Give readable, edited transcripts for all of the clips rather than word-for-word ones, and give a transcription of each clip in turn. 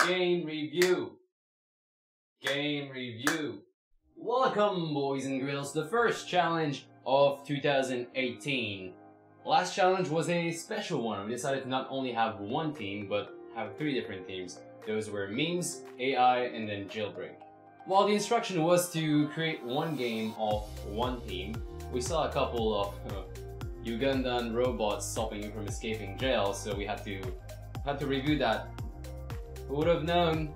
Game review. Game review. Welcome, boys and girls, to the first challenge of 2018. Last challenge was a special one. We decided to not only have one team, but have 3 different teams. Those were memes, AI, and then Jailbreak. While the instruction was to create one game of one team, we saw a couple of Ugandan robots stopping you from escaping jail, so we had to review that. Who would have known?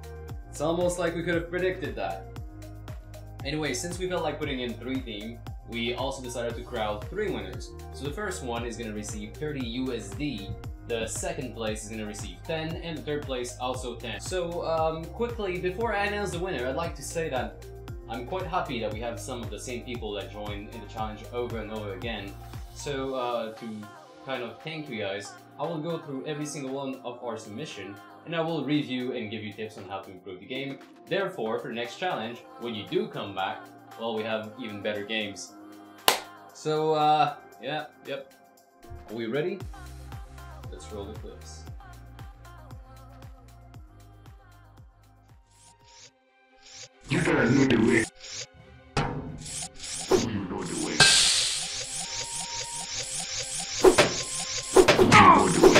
It's almost like we could have predicted that. Anyway, since we felt like putting in 3 teams, we also decided to crowd 3 winners. So the first one is going to receive 30 USD, the second place is going to receive 10, and the third place also 10. So quickly, before I announce the winner, I'd like to say that I'm quite happy that we have some of the same people that join in the challenge over and over again. So to kind of thank you guys, I will go through every single one of our submission, and I will review and give you tips on how to improve the game. Therefore, for the next challenge, when you do come back, well, we have even better games. So, yep. Are we ready? Let's roll the clips. You gotta know the way. You know the way. You know the way.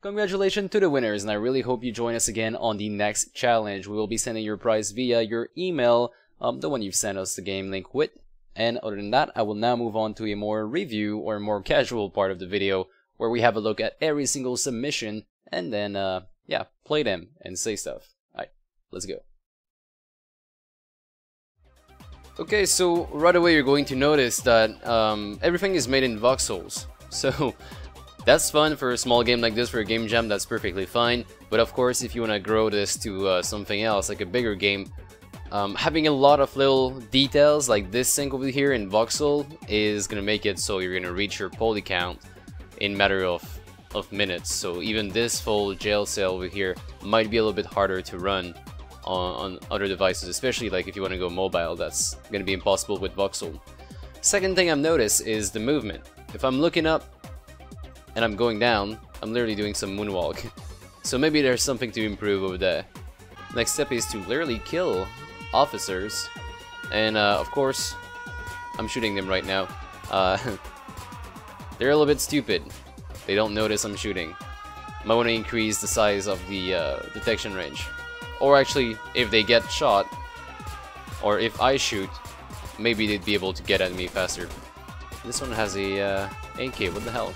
Congratulations to the winners, and I really hope you join us again on the next challenge. We will be sending your prize via your email, the one you've sent us the game link with. And other than that, I will now move on to a more review or more casual part of the video, where we have a look at every single submission, and then, yeah, play them and say stuff. Alright, let's go. Okay, so right away you're going to notice that everything is made in voxels. So that's fun for a small game like this, for a game jam, that's perfectly fine. But of course, if you want to grow this to something else, like a bigger game, Having a lot of little details like this sink over here in Voxel is gonna make it so you're gonna reach your poly count in matter of minutes. So even this full jail cell over here might be a little bit harder to run on other devices, especially like if you want to go mobile. That's gonna be impossible with Voxel. Second thing I've noticed is the movement. If I'm looking up and I'm going down, I'm literally doing some moonwalk. So maybe there's something to improve over there. Next step is to literally kill officers, and of course I'm shooting them right now. They're a little bit stupid. They don't notice I'm shooting. Might want to increase the size of the detection range. Or actually, if they get shot, or if I shoot, maybe they'd be able to get at me faster. This one has a AK, what the hell?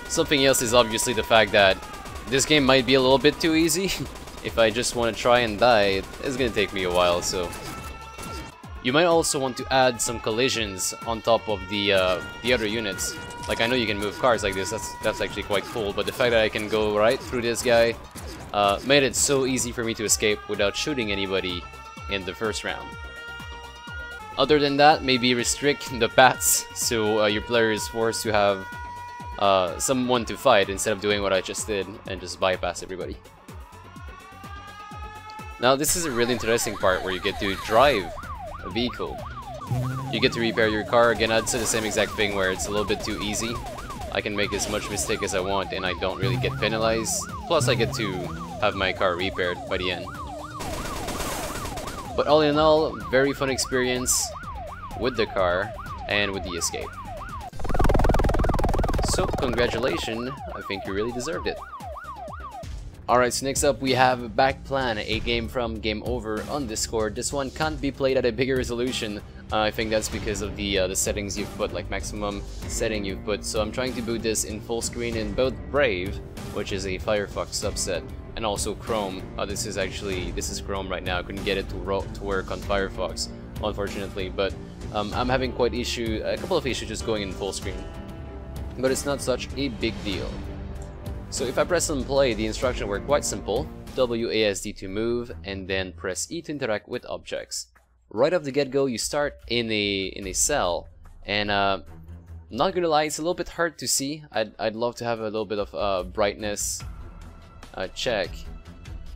Something else is obviously the fact that this game might be a little bit too easy. If I just want to try and die, it's gonna take me a while, so... You might also want to add some collisions on top of the other units. Like, I know you can move cars like this, that's actually quite cool, but the fact that I can go right through this guy made it so easy for me to escape without shooting anybody in the first round. Other than that, maybe restrict the paths so your player is forced to have someone to fight instead of doing what I just did and just bypass everybody. Now this is a really interesting part where you get to drive a vehicle. You get to repair your car. Again, I'd say the same exact thing where it's a little bit too easy. I can make as much mistake as I want and I don't really get penalized. Plus I get to have my car repaired by the end. But all in all, very fun experience with the car and with the escape. So congratulations, I think you really deserved it. Alright, so next up we have Backplan, a game from Game Over on Discord. This one can't be played at a bigger resolution. I think that's because of the settings you've put, like maximum setting you've put. So I'm trying to boot this in full screen in both Brave, which is a Firefox subset, and also Chrome. This is Chrome right now. I couldn't get it to work on Firefox, unfortunately, but I'm having a couple of issues just going in full screen. But it's not such a big deal. So if I press on play, the instructions were quite simple. WASD to move, and then press E to interact with objects. Right off the get-go, you start in a cell, and not gonna lie, it's a little bit hard to see. I'd love to have a little bit of brightness check.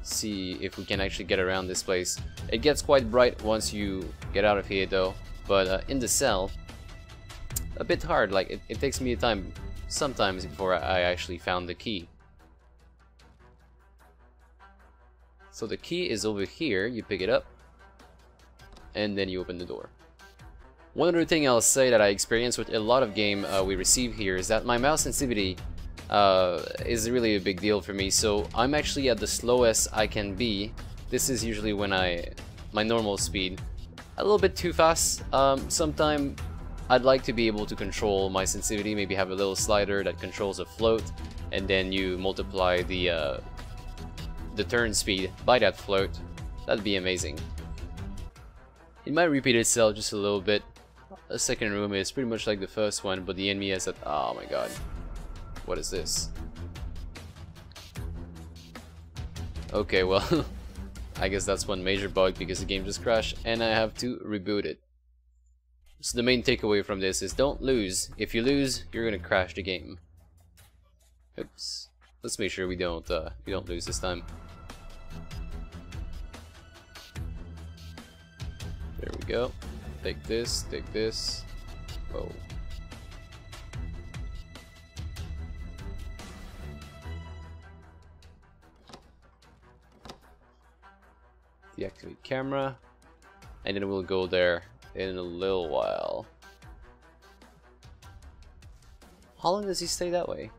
See if we can actually get around this place. It gets quite bright once you get out of here though, but in the cell, a bit hard. Like it takes me time sometimes before I actually found the key. So the key is over here, you pick it up, and then you open the door. One other thing I'll say that I experience with a lot of game we receive here is that my mouse sensitivity is really a big deal for me. So I'm actually at the slowest I can be. This is usually when my normal speed. A little bit too fast. Sometime I'd like to be able to control my sensitivity, maybe have a little slider that controls a float, and then you multiply the turn speed by that float. That'd be amazing. It might repeat itself just a little bit. The second room is pretty much like the first one, but the enemy has that. Oh my god. What is this? Okay, well, I guess that's one major bug because the game just crashed and I have to reboot it. So the main takeaway from this is don't lose. If you lose, you're gonna crash the game. Oops. Let's make sure we don't lose this time. There we go. Take this, take this. Oh. Deactivate camera, and then we'll go there in a little while. How long does he stay that way?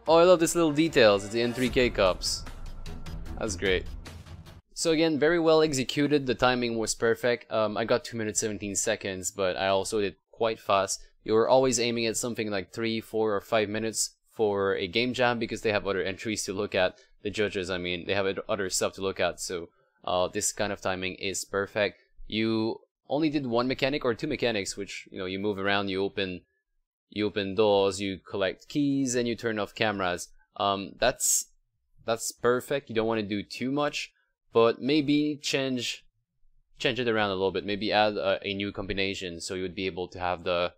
Oh, I love these little details. It's the N3K cups. That's great. So again, very well executed. The timing was perfect. I got 2 minutes 17 seconds, but I also did quite fast. You were always aiming at something like 3, 4, or 5 minutes for a game jam because they have other entries to look at. The judges, I mean, they have other stuff to look at. So this kind of timing is perfect. You only did one mechanic or two mechanics, which, you know, you move around, you open doors, you collect keys, and you turn off cameras. That's perfect. You don't want to do too much, but maybe change it around a little bit. Maybe add a new combination, so you would be able to have the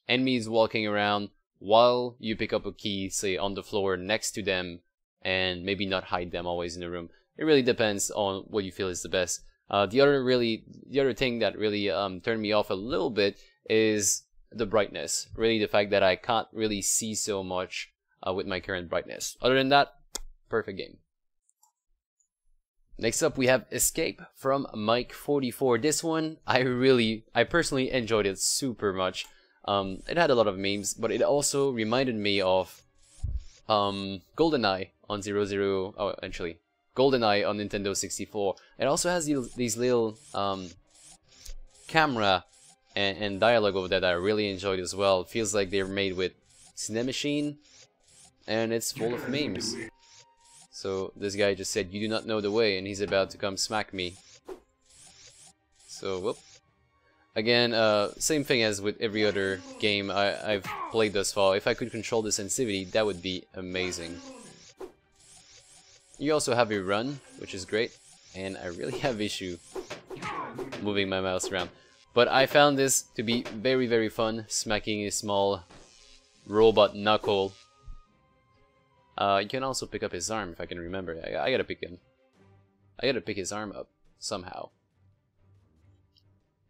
enemies walking around while you pick up a key, say on the floor next to them, and maybe not hide them always in the room. It really depends on what you feel is the best. The other thing that really turned me off a little bit is the brightness. Really, the fact that I can't really see so much with my current brightness. Other than that, perfect game. Next up, we have Escape from Mike44. This one, I personally enjoyed it super much. It had a lot of memes, but it also reminded me of GoldenEye on GoldenEye on Nintendo 64. It also has these little camera and dialogue over there that I really enjoyed as well. It feels like they're made with Cinemachine, and it's full of memes. So this guy just said, "You do not know the way," and he's about to come smack me. So, whoop. Again, same thing as with every other game I've played thus far. If I could control the sensitivity, that would be amazing. You also have a run, which is great, and I really have issue moving my mouse around. But I found this to be very, very fun, smacking a small robot knuckle. You can also pick up his arm, if I can remember. I gotta pick him. I gotta pick his arm up somehow.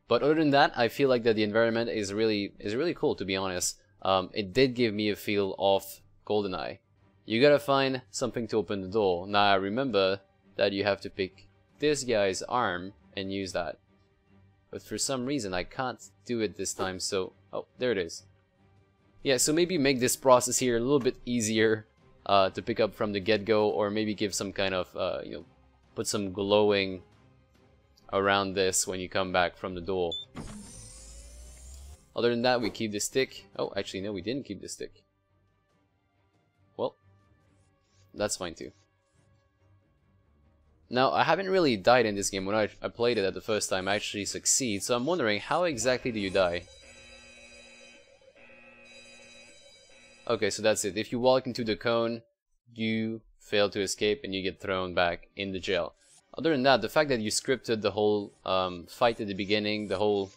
But other than that, I feel like that the environment is really cool, to be honest. It did give me a feel of GoldenEye. You gotta find something to open the door. Now I remember that you have to pick this guy's arm and use that. But for some reason I can't do it this time, so... Oh, there it is. Yeah, so maybe make this process here a little bit easier to pick up from the get-go, or maybe give some kind of, you know, put some glowing around this when you come back from the door. Other than that, we keep the stick. Oh, actually no, we didn't keep the stick. Well, that's fine too. Now, I haven't really died in this game. When I played it at the first time, I actually succeed, so I'm wondering, how exactly do you die? Okay, so that's it. If you walk into the cone, you fail to escape and you get thrown back in the jail. Other than that, the fact that you scripted the whole fight at the beginning, the whole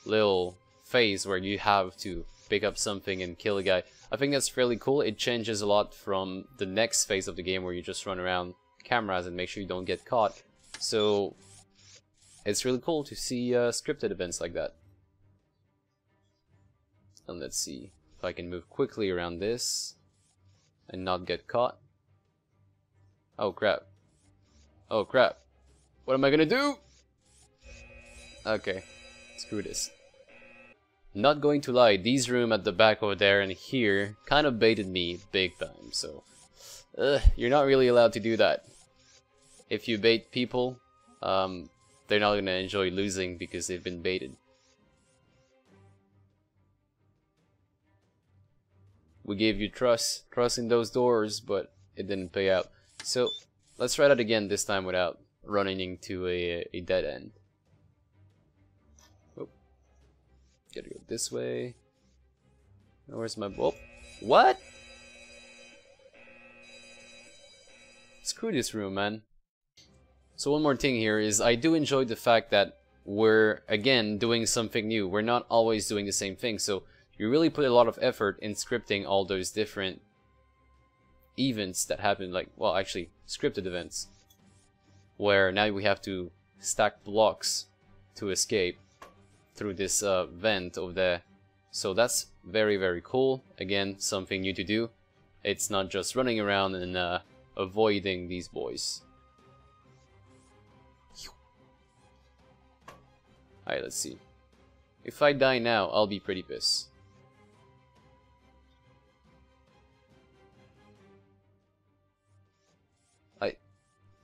little phase where you have to pick up something and kill a guy, I think that's fairly cool. It changes a lot from the next phase of the game where you just run around cameras and make sure you don't get caught. So it's really cool to see scripted events like that. And let's see if I can move quickly around this and not get caught. Oh crap. Oh crap. What am I gonna do? Okay, screw this. Not going to lie, these rooms at the back over there and here kind of baited me big time, so you're not really allowed to do that. If you bait people, they're not gonna enjoy losing because they've been baited. We gave you trust in those doors, but it didn't pay out. So let's try that again, this time without running into a dead end. Oh, gotta go this way. Where's my... Oh, what? Screw this room, man. So one more thing here is I do enjoy the fact that we're, again, doing something new. We're not always doing the same thing, so you really put a lot of effort in scripting all those different events that happen, like, well, actually, scripted events, where now we have to stack blocks to escape through this vent over there. So that's very, very cool. Again, something new to do. It's not just running around and avoiding these boys. Alright, let's see. If I die now, I'll be pretty pissed.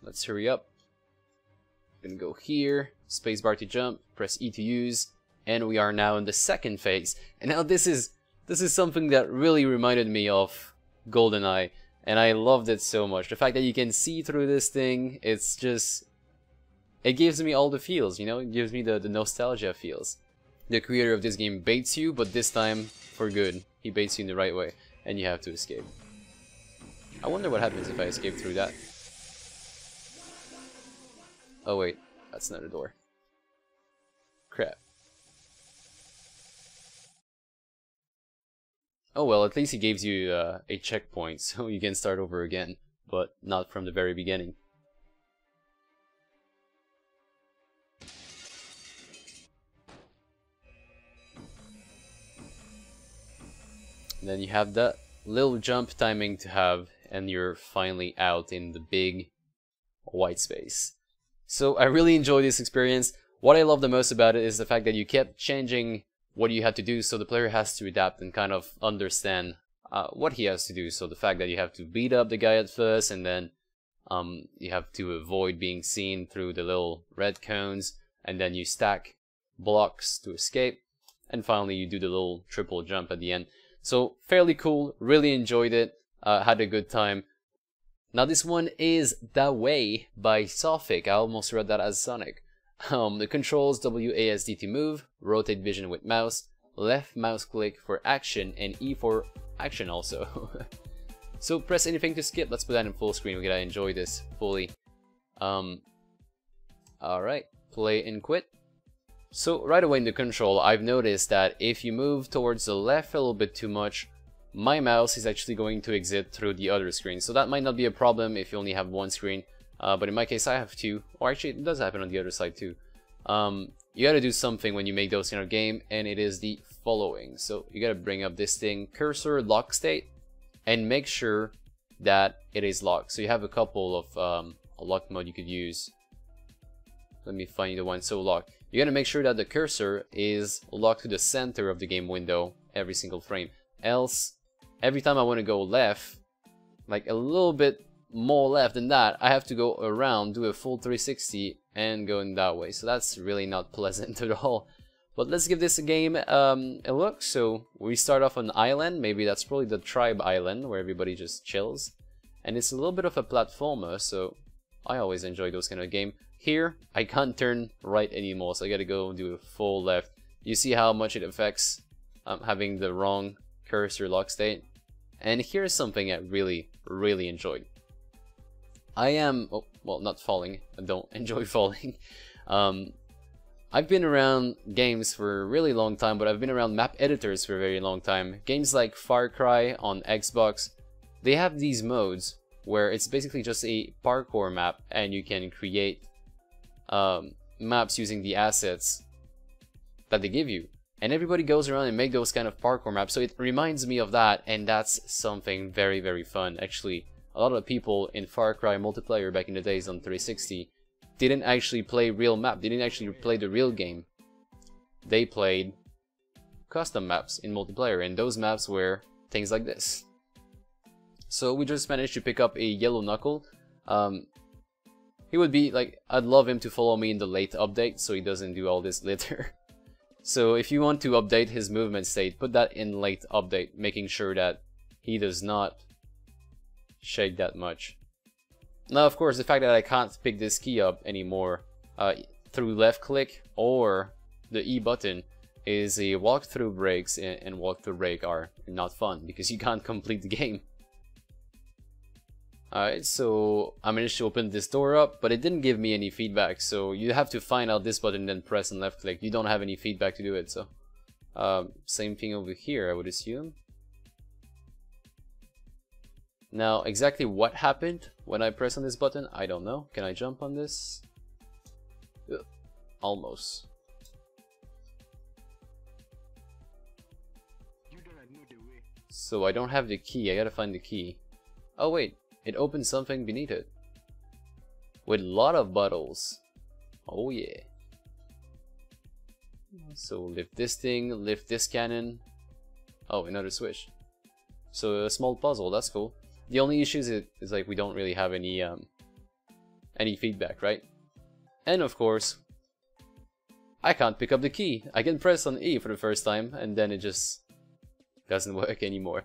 Let's hurry up. I'm gonna go here, spacebar to jump, press E to use, and we are now in the second phase. And now this is something that really reminded me of GoldenEye, and I loved it so much. The fact that you can see through this thing, it's it gives me all the feels, you know, it gives me the nostalgia feels. The creator of this game baits you, but this time for good. He baits you in the right way, and you have to escape. I wonder what happens if I escape through that. Oh wait, that's not a door. Crap. Oh well, at least he gives you a checkpoint, so you can start over again, but not from the very beginning. And then you have that little jump timing to have, and you're finally out in the big white space. So I really enjoyed this experience. What I love the most about it is the fact that you kept changing what you had to do, so the player has to adapt and kind of understand what he has to do. So the fact that you have to beat up the guy at first, and then you have to avoid being seen through the little red cones, and then you stack blocks to escape, and finally you do the little triple jump at the end. So fairly cool, really enjoyed it, had a good time. Now this one is The Way by Sophic. I almost read that as Sonic. The controls: WASD to move, rotate vision with mouse, left mouse click for action, and E for action also. So press anything to skip. Let's put that in full screen. We gotta enjoy this fully. Alright, play and quit. So right away in the control, I've noticed that if you move towards the left a little bit too much, my mouse is actually going to exit through the other screen. So that might not be a problem if you only have one screen, but in my case I have two, or actually it does happen on the other side too. You gotta do something when you make those in a game, and it is the following. So you gotta bring up this thing, cursor lock state, and make sure that it is locked. So you have a couple of lock mode you could use. Let me find the one. So locked. You gotta make sure that the cursor is locked to the center of the game window every single frame. Else, every time I want to go left, like a little bit more left than that, I have to go around, do a full 360, and go in that way. So that's really not pleasant at all. But let's give this a game a look. So we start off on an island. Maybe that's probably the tribe island where everybody just chills. And it's a little bit of a platformer, so I always enjoy those kind of game. Here, I can't turn right anymore, so I gotta go do a full left. You see how much it affects having the wrong cursor lock state. And here's something I really enjoyed. I am, oh, well, not falling. I don't enjoy falling. I've been around games for a really long time, but I've been around map editors for a very long time. Games like Far Cry on Xbox, they have these modes where it's basically just a parkour map, and you can create maps using the assets that they give you. And everybody goes around and make those kind of parkour maps, so it reminds me of that, and that's something very fun. Actually, a lot of people in Far Cry multiplayer back in the days on 360 didn't actually play real map, they didn't actually play the real game. They played custom maps in multiplayer, and those maps were things like this. So we just managed to pick up a yellow knuckle. He would be like, I'd love him to follow me in the late update so he doesn't do all this litter. So if you want to update his movement state, put that in late update, making sure that he does not shake that much. Now of course, the fact that I can't pick this key up anymore through left click or the E button is a walkthrough breaks, and walkthrough break are not fun because you can't complete the game. Alright, so I managed to open this door up, but it didn't give me any feedback, so you have to find out this button and then press and left click. You don't have any feedback to do it, so same thing over here, I would assume. Now exactly what happened when I press on this button, I don't know. Can I jump on this? Ugh, almost. So I don't have the key, I gotta find the key. Oh wait, it opens something beneath it. With a lot of bottles. Oh yeah. So lift this thing, lift this cannon. Oh, another switch. So a small puzzle, that's cool. The only issue is like we don't really have any feedback, right? And of course, I can't pick up the key. I can press on E for the first time, and then it just doesn't work anymore.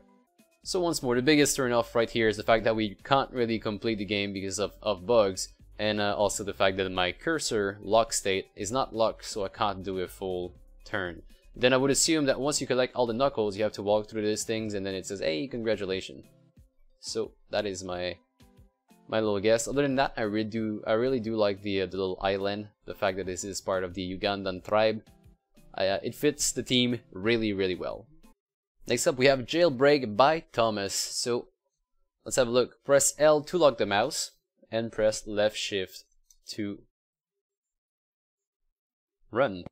So once more, the biggest turn off right here is the fact that we can't really complete the game because of bugs. and also the fact that my cursor lock state is not locked, so I can't do a full turn. Then I would assume that once you collect all the knuckles, you have to walk through these things, and then it says, "Hey, congratulations." So that is my little guess. Other than that, I really do like the little island. The fact that this is part of the Ugandan tribe, it fits the team really well. Next up, we have Jailbreak by Thomas. So let's have a look. Press L to lock the mouse, and press left shift to run.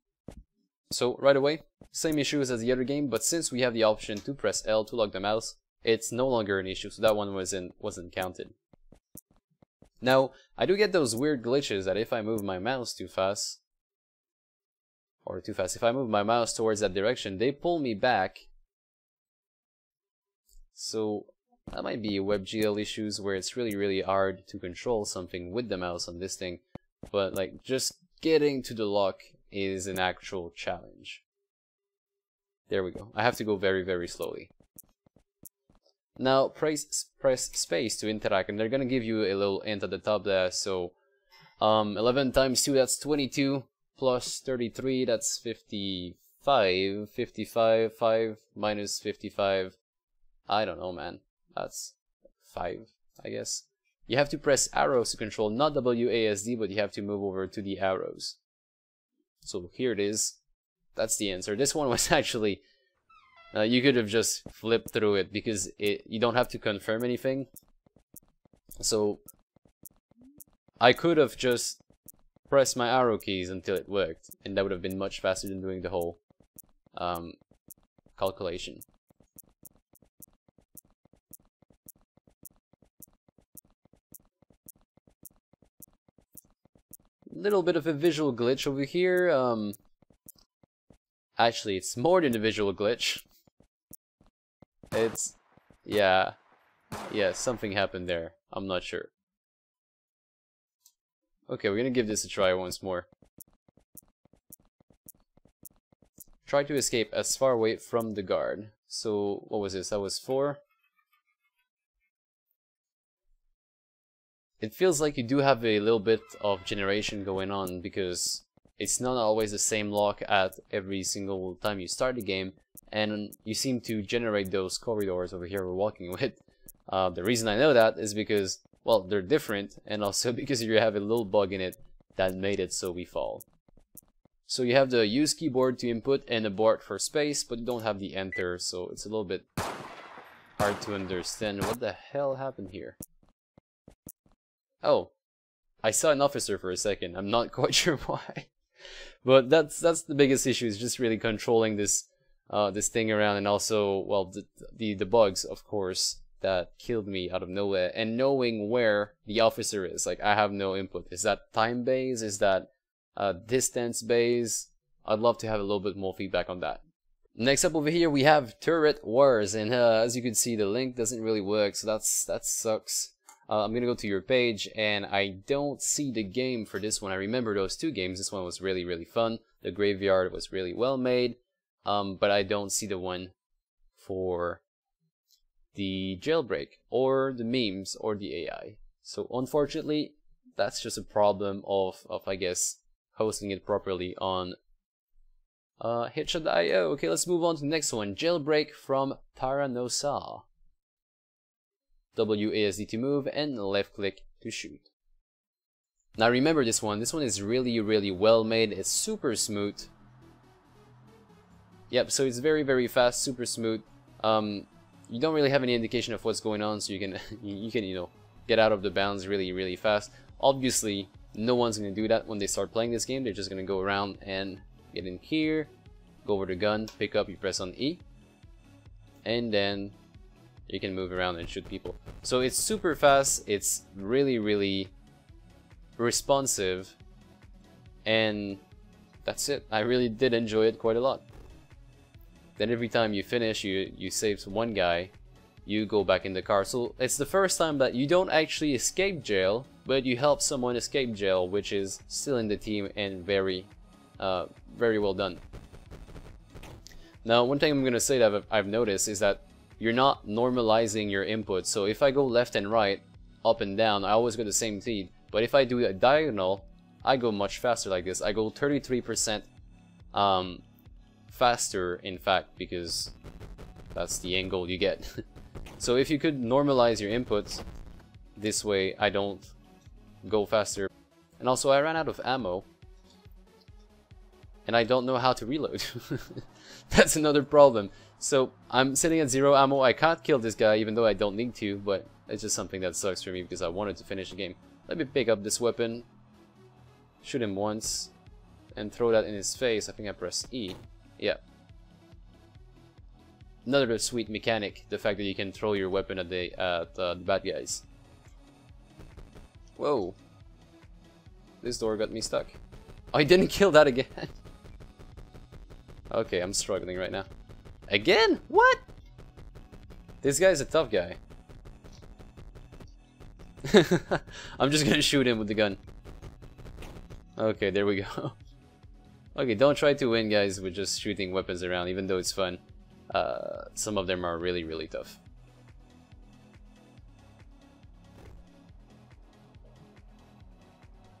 So right away, same issues as the other game, but since we have the option to press L to lock the mouse, it's no longer an issue, so that one wasn't counted. Now, I do get those weird glitches that if I move my mouse too fast, if I move my mouse towards that direction, they pull me back. So that might be WebGL issues where it's really hard to control something with the mouse on this thing, but like just getting to the lock is an actual challenge. There we go. I have to go very slowly. Now press space to interact, and they're gonna give you a little hint at the top there. So 11 times 2, that's 22, plus 33, that's 55, 55, 5 minus 55, I don't know, man, that's 5, I guess. You have to press arrows to control, not WASD, but you have to move over to the arrows. So here it is. That's the answer. This one was actually, you could have just flipped through it because you don't have to confirm anything. So I could have just pressed my arrow keys until it worked, and that would have been much faster than doing the whole calculation. Little bit of a visual glitch over here. Actually, it's more than a visual glitch. It's, yeah, something happened there. I'm not sure. Okay, we're gonna give this a try once more. Try to escape as far away from the guard. So, what was this? That was 4. It feels like you do have a little bit of generation going on because it's not always the same lock at every single time you start the game, and you seem to generate those corridors over here we're walking with. The reason I know that is because, well, they're different, and also because you have a little bug in it that made it so we fall. So you have the use keyboard to input and abort for space, but you don't have the enter, so it's a little bit hard to understand what the hell happened here. Oh, I saw an officer for a second. I'm not quite sure why, but that's the biggest issue, is just really controlling this this thing around, and also, well, the bugs, of course, that killed me out of nowhere, and knowing where the officer is. Like, I have no input. Is that time based? Is that distance based? I'd love to have a little bit more feedback on that. Next up over here we have Turret Wars, and as you can see, the link doesn't really work, so that sucks. I'm gonna go to your page, and I don't see the game for this one. I remember those 2 games. This one was really fun. The Graveyard was really well made, but I don't see the one for the Jailbreak, or the memes, or the AI. So unfortunately, that's just a problem of I guess, hosting it properly on Hitch.io. Okay, let's move on to the next one. Jailbreak from Taranosa. WASD to move, and left click to shoot. Now remember this one is really well made. It's super smooth. Yep, so it's very fast, super smooth. You don't really have any indication of what's going on, so you can you know, get out of the bounds really fast. Obviously, no one's gonna do that when they start playing this game. They're just gonna go around and get in here, go over the gun, pick up, you press on E, and then you can move around and shoot people. So it's super fast, it's really responsive, and that's it. I really did enjoy it quite a lot. Then every time you finish, you save one guy, you go back in the car. So it's the first time that you don't actually escape jail, but you help someone escape jail, which is still in the team, and very well done. Now, one thing I'm gonna say that I've noticed is that you're not normalizing your input. So if I go left and right, up and down, I always go the same speed. But if I do a diagonal, I go much faster like this. I go 33% faster, in fact, because that's the angle you get. So if you could normalize your inputs, this way I don't go faster. And also I ran out of ammo, and I don't know how to reload. That's another problem. So I'm sitting at 0 ammo. I can't kill this guy even though I don't need to, but it's just something that sucks for me because I wanted to finish the game. Let me pick up this weapon, shoot him once, and throw that in his face. I think I pressed E. Yeah. Another sweet mechanic, the fact that you can throw your weapon at the bad guys. Whoa. This door got me stuck. Oh, I didn't kill that again. Okay, I'm struggling right now. Again? What? This guy's a tough guy. I'm just gonna shoot him with the gun. Okay, there we go. Okay, don't try to win, guys, with just shooting weapons around, even though it's fun. Some of them are really, really tough.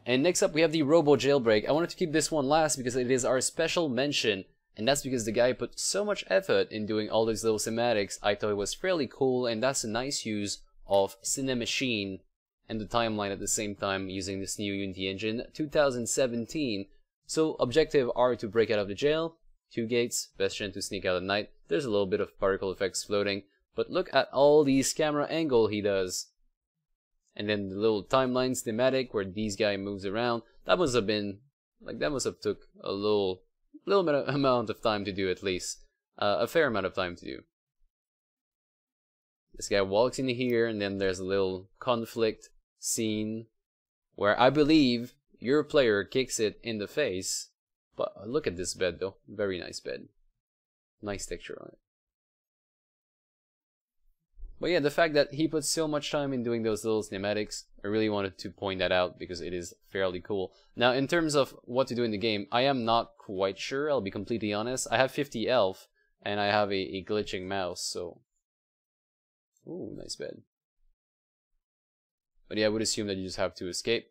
And next up, we have the Robo Jailbreak. I wanted to keep this one last because it is our special mention. And that's because the guy put so much effort in doing all these little cinematics. I thought it was fairly cool, and that's a nice use of Cinemachine and the timeline at the same time using this new Unity engine, 2017. So objective are to break out of the jail, 2 gates, best chance to sneak out at night. There's a little bit of particle effects floating, but look at all these camera angle he does. And then the little timeline schematic where these guy moves around. That must have been, like, that must have took a little amount of time to do, at least. A fair amount of time to do. This guy walks in here, and then there's a little conflict scene where I believe your player kicks it in the face. But look at this bed, though. Very nice bed. Nice texture on it. But yeah, the fact that he put so much time in doing those little cinematics, I really wanted to point that out because it is fairly cool. Now, in terms of what to do in the game, I am not quite sure, I'll be completely honest. I have 50 health, and I have a glitching mouse, so... Ooh, nice bed. But yeah, I would assume that you just have to escape.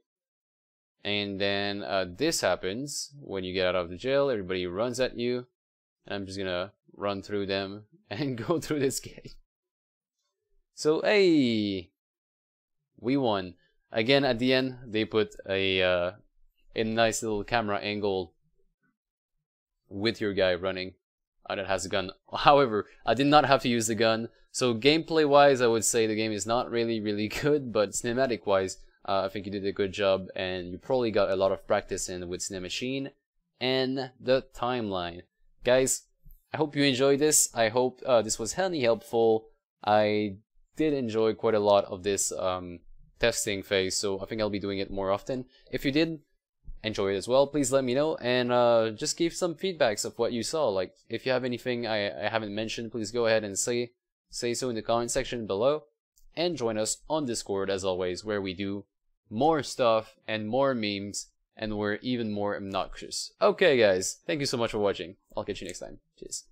And then this happens when you get out of the jail, everybody runs at you. And I'm just gonna run through them and go through this gate. So, hey! We won. Again, at the end, they put a nice little camera angle with your guy running that has a gun. However, I did not have to use the gun. So gameplay-wise, I would say the game is not really good, but cinematic-wise, I think you did a good job, and you probably got a lot of practice in with Cinemachine and the timeline. Guys, I hope you enjoyed this. I hope this was handy, helpful. I did enjoy quite a lot of this testing phase, so I think I'll be doing it more often. If you did enjoy it as well, please let me know, and just give some feedbacks of what you saw. Like, if you have anything I haven't mentioned, please go ahead and say so in the comment section below, and join us on Discord as always, where we do more stuff and more memes, and we're even more obnoxious. Okay guys, thank you so much for watching. I'll catch you next time. Cheers.